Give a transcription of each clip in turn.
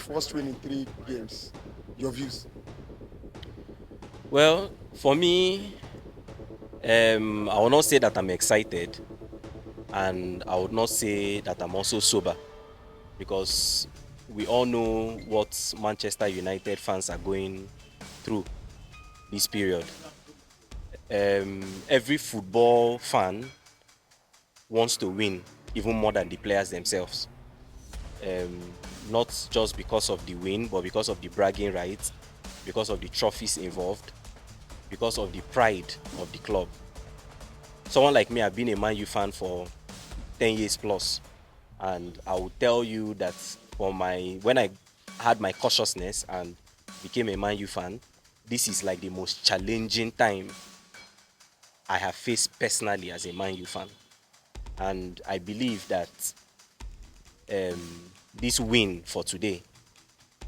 first win in 3 games. Your views? Well, for me, I will not say that I'm excited, and I would not say that I'm also sober, because we all know what Manchester United fans are going through this period. Every football fan wants to win even more than the players themselves. Um, Not just because of the win, but because of the bragging rights, because of the trophies involved, because of the pride of the club. Someone like me, I've been a Man U fan for 10 years plus, and I will tell you that when I had my cautiousness and became a Man U fan, this is like the most challenging time I have faced personally as a Man U fan. And I believe that this win for today,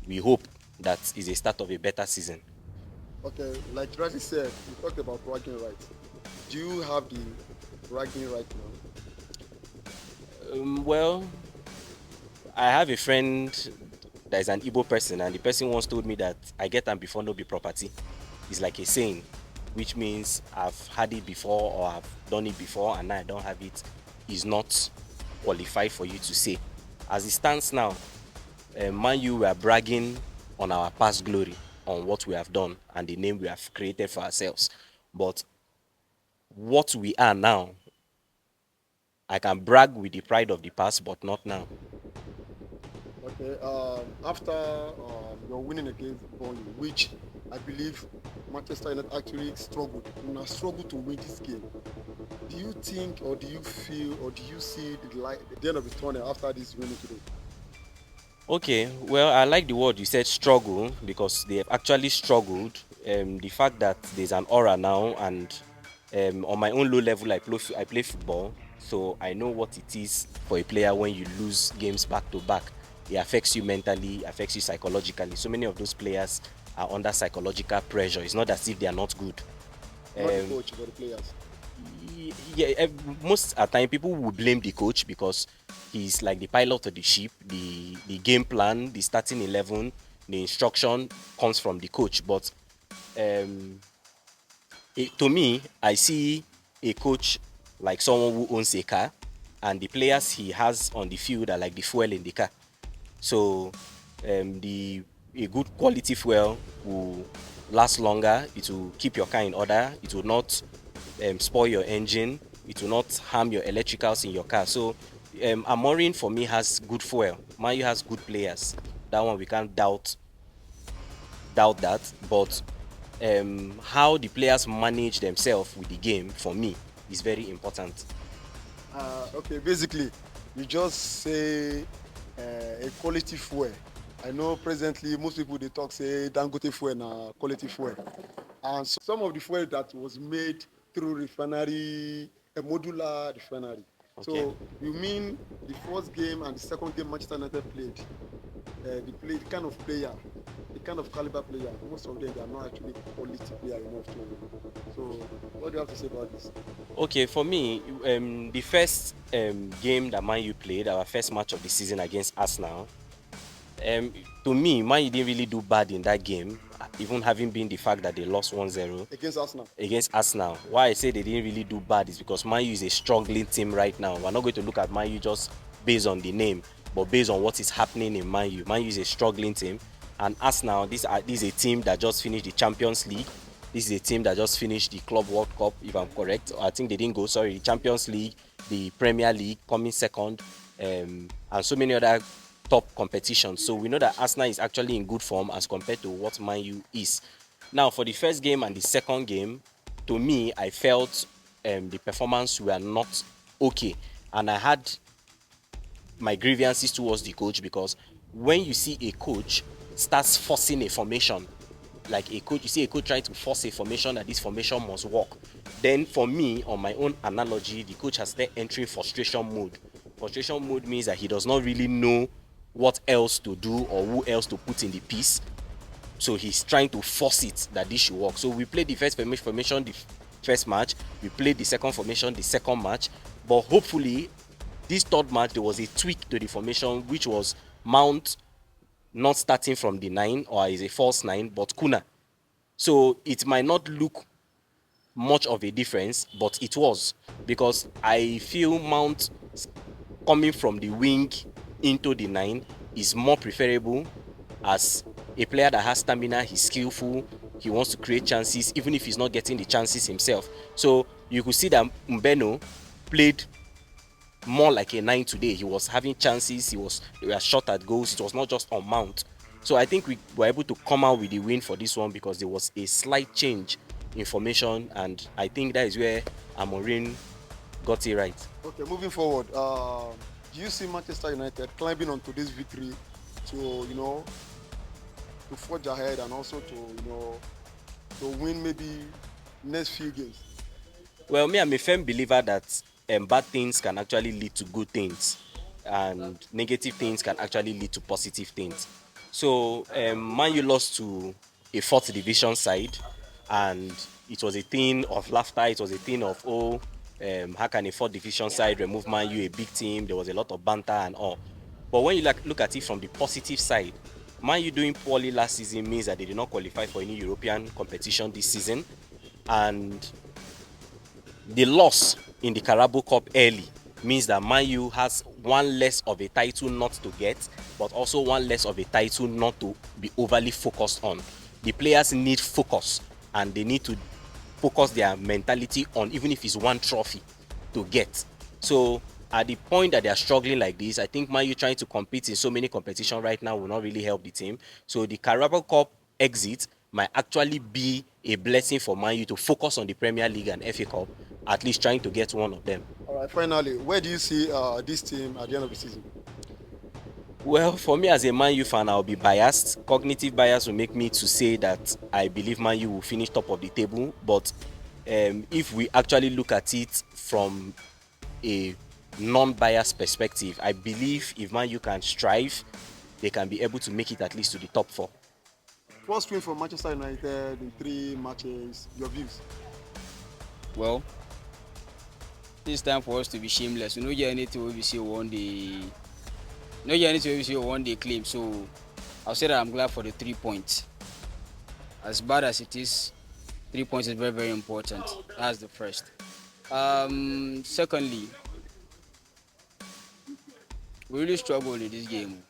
we hope that is a start of a better season. Okay, like Travis said, we talked about bragging rights. Do you have the bragging right now? Well, I have a friend that is an Igbo person, and the person once told me that I get them before no be property. It's like a saying, which means I've had it before or I've done it before and now I don't have it, is not qualified for you to say. As it stands now, Man U, we are bragging on our past glory, on what we have done and the name we have created for ourselves. But what we are now, I can brag with the pride of the past, but not now. Okay, after your winning against Burnley, which I believe Manchester United actually struggled, struggled to win this game. Do you think, or do you feel, or do you see the light at the end of the tunnel after this winning today? Okay, well, I like the word you said, struggle, because they have actually struggled. The fact that there's an aura now, and on my own low level, I play football, so I know what it is for a player when you lose games back to back. It affects you mentally, affects you psychologically. So many of those players are under psychological pressure. It's not as if they are not good. Not the Um, coach, but the players. yeah, most at time people will blame the coach because he's like the pilot of the ship. The game plan, the starting 11, the instruction comes from the coach. But um, to me, I see a coach like someone who owns a car, and the players he has on the field are like the fuel in the car. So the a good quality fuel will last longer. It will keep your car in order. It will not spoil your engine. It will not harm your electricals in your car. So Amorim for me has good fuel. Mayu has good players. That one we can't doubt that. But how the players manage themselves with the game for me is very important. Okay, basically, you just say a quality fuel. I know presently most people they talk say Dangote fuel na quality fuel, and some of the fuel that was made through refinery, a modular refinery. Okay. So you mean the first game and the second game Manchester United played, the kind of player, the kind of caliber player, most of them they are not actually quality player enough to win. So what do you have to say about this? Okay, for me, the first game that Man U played, our first match of the season against Arsenal, um, to me, Man U didn't really do bad in that game, even having been the fact that they lost 1-0 Against Arsenal. against Arsenal. Why I say they didn't really do bad is because Man U is a struggling team right now. We're not going to look at Man U just based on the name, but based on what is happening in Man U. Man U is a struggling team, and Arsenal, this is a team that just finished the Champions League. This is a team that just finished the Club World Cup, if I'm correct. I think they didn't go, sorry, the Champions League, the Premier League coming second, and so many other top competitions. So we know that Arsenal is actually in good form as compared to what Man U is. Now, for the first game and the second game, to me, I felt the performance were not okay, and I had my grievances towards the coach because when you see a coach starts forcing a formation, like a coach, you see a coach trying to force a formation that this formation must work, then for me, on my own analogy, the coach has started entering frustration mode. Frustration mode means that he does not really know what else to do or who else to put in the piece, so he's trying to force it that this should work. So we played the first formation the first match, we played the second formation the second match, but hopefully this third match there was a tweak to the formation, which was Mount not starting from the 9 or is a false 9, but Cunha. So it might not look much of a difference, but it was, because I feel Mount coming from the wing into the 9 is more preferable as a player that has stamina. He's skillful, he wants to create chances even if he's not getting the chances himself. So you could see that Mbeno played more like a 9 today. He was having chances, they were shot at goals, it was not just on Mount. So I think we were able to come out with the win for this one because there was a slight change in formation, and I think that is where Amorim got it right. Okay, moving forward, do you see Manchester United climbing onto this victory to, to forge ahead and also to win maybe next few games? Well, me, I'm a firm believer that bad things can actually lead to good things, and negative things can actually lead to positive things. So, Man U lost to a fourth division side, and it was a thing of laughter. It was a thing of, how can a fourth division side remove Man U, a big team? There was a lot of banter and all. But when you look at it from the positive side, Man U doing poorly last season means that they did not qualify for any European competition this season, and the loss in the Carabao Cup early means that Man U has one less of a title not to get, but also one less of a title not to be overly focused on. The players need focus, and they need to focus their mentality on, even if it's one trophy to get. So at the point that they are struggling like this, I think Man U trying to compete in so many competitions right now will not really help the team. So the Carabao Cup exit might actually be a blessing for Man U to focus on the Premier League and FA Cup, at least trying to get one of them. All right, finally, where do you see this team at the end of the season? Well, for me as a Man U fan, I'll be biased. Cognitive bias will make me to say that I believe Man U will finish top of the table. But if we actually look at it from a non-biased perspective, I believe if Man U can strive, they can be able to make it at least to the top 4. First win for Manchester United in 3 matches. Your views? Well, it's time for us to be shameless. We don't get anything we see one day. No get anything we see one day claim. So I'll say that I'm glad for the 3 points. As bad as it is, 3 points is very, very important. That's the first. Secondly, we really struggled in this game.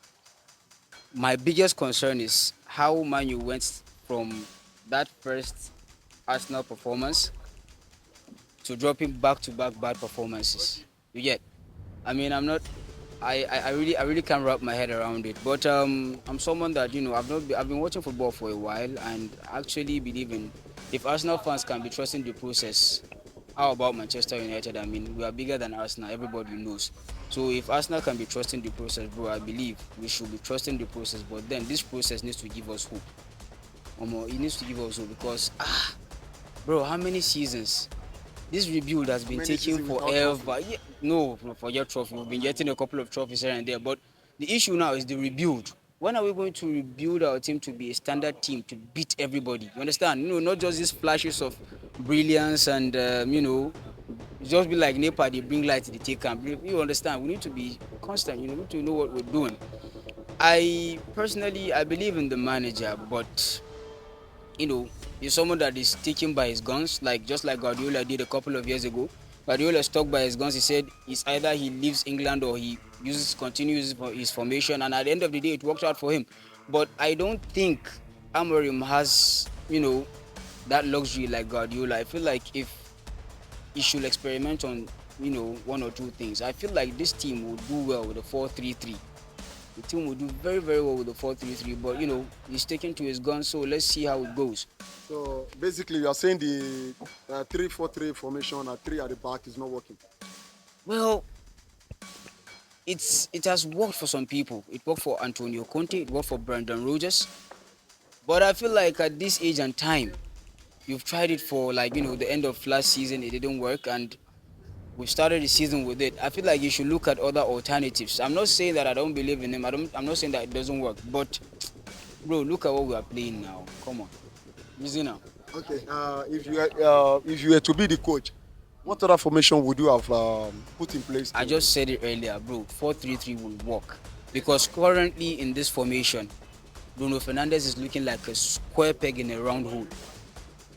My biggest concern is how Man U went from that first Arsenal performance to dropping back-to-back bad performances. You get? I mean, I really can't wrap my head around it. But I'm someone that I've been watching football for a while, and actually believe in, if Arsenal fans can be trusting the process, how about Manchester United? I mean, we are bigger than Arsenal. Everybody knows. So if Arsenal can be trusting the process, bro, I believe we should be trusting the process. But then this process needs to give us hope. It needs to give us hope because, bro, how many seasons? This rebuild has been taking forever. Yeah, no, forget trophy. We've been getting a couple of trophies here and there. But the issue now is the rebuild. When are we going to rebuild our team to be a standard team to beat everybody? You understand? Not just these flashes of brilliance and, just be like NEPA, they bring light to the take camp. You understand? We need to be constant. We need to know what we're doing. I believe in the manager, but he's someone that is sticking by his guns, just like Guardiola did a couple of years ago. Guardiola stuck by his guns. He said it's either he leaves England or he continues his formation, and at the end of the day, it worked out for him. But I don't think Amorim has, that luxury like Guardiola. I feel like if he should experiment on, one or two things, I feel like this team will do well with the 4-3-3. The team will do very, very well with the 4-3-3, but he's sticking to his guns, so let's see how it goes. So basically, you are saying the 3-4-3 formation at 3 at the back is not working. Well, it has worked for some people. It worked for Antonio Conte, it worked for Brendan Rodgers, but I feel like at this age and time, you've tried it for the end of last season, it didn't work, and we started the season with it. I feel like you should look at other alternatives. I'm not saying that I don't believe in him. I'm not saying that it doesn't work. But, bro, look at what we are playing now. Come on. Easy now. Okay. If you were to be the coach, what other formation would you have put in place? I just said it earlier, bro. 4-3-3 will work. Because currently in this formation, Bruno Fernandes is looking like a square peg in a round hole.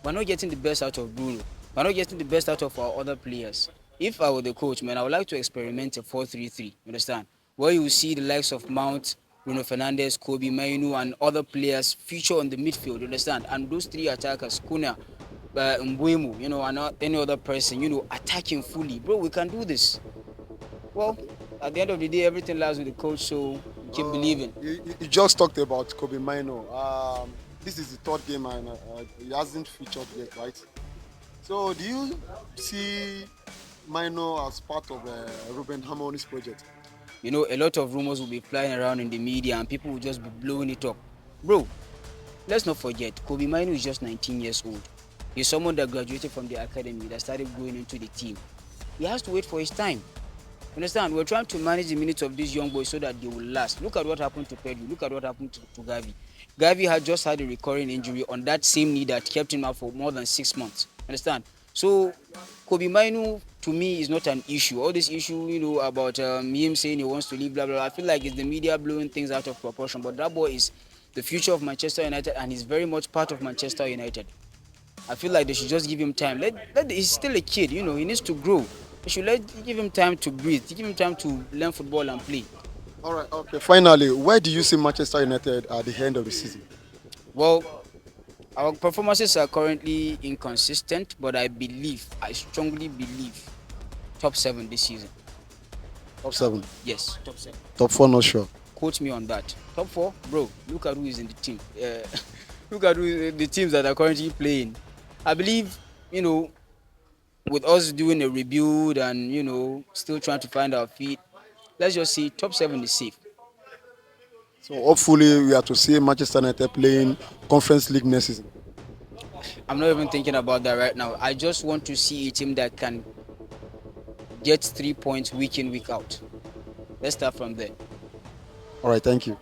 We're not getting the best out of Bruno. We're not getting the best out of our other players. If I were the coach, man, I would like to experiment a 4-3-3. You understand? Where you see the likes of Mount, Bruno Fernandes, Kobe Mainu, and other players feature on the midfield. You understand? And those three attackers, Cunha, Mbuemo, and not any other person, attacking fully. Bro, we can do this. Well, at the end of the day, everything lies with the coach, so keep believing. You just talked about Kobe Mino. This is the third game and he hasn't featured yet, right? So do you see Mino as part of Ruben Harmoni's project? A lot of rumors will be flying around in the media and people will just be blowing it up. Bro, let's not forget, Kobe Mino is just 19 years old. He's someone that graduated from the academy, that started going into the team. He has to wait for his time. Understand? We're trying to manage the minutes of these young boys so that they will last. Look at what happened to Pedro. Look at what happened to Gavi. Gavi had just had a recurring injury on that same knee that kept him out for more than 6 months. Understand? So, Kobe Mainu, to me, is not an issue. All this issue, about him saying he wants to leave, blah, blah, blah. I feel like it's the media blowing things out of proportion. But that boy is the future of Manchester United and he's very much part of Manchester United. I feel like they should just give him time. He's still a kid, he needs to grow. They should give him time to breathe, give him time to learn football and play. All right, okay. Finally, where do you see Manchester United at the end of the season? Well, our performances are currently inconsistent, but I strongly believe top 7 this season. Top 7? Yes, top 7. Top 4, not sure. Quote me on that. Top 4, bro, look at who is in the team. Look at the teams that are currently playing. I believe, with us doing a rebuild and, still trying to find our feet, let's just see top 7 is safe. So hopefully we are to see Manchester United playing Conference League next season. I'm not even thinking about that right now. I just want to see a team that can get 3 points week in, week out. Let's start from there. All right, thank you.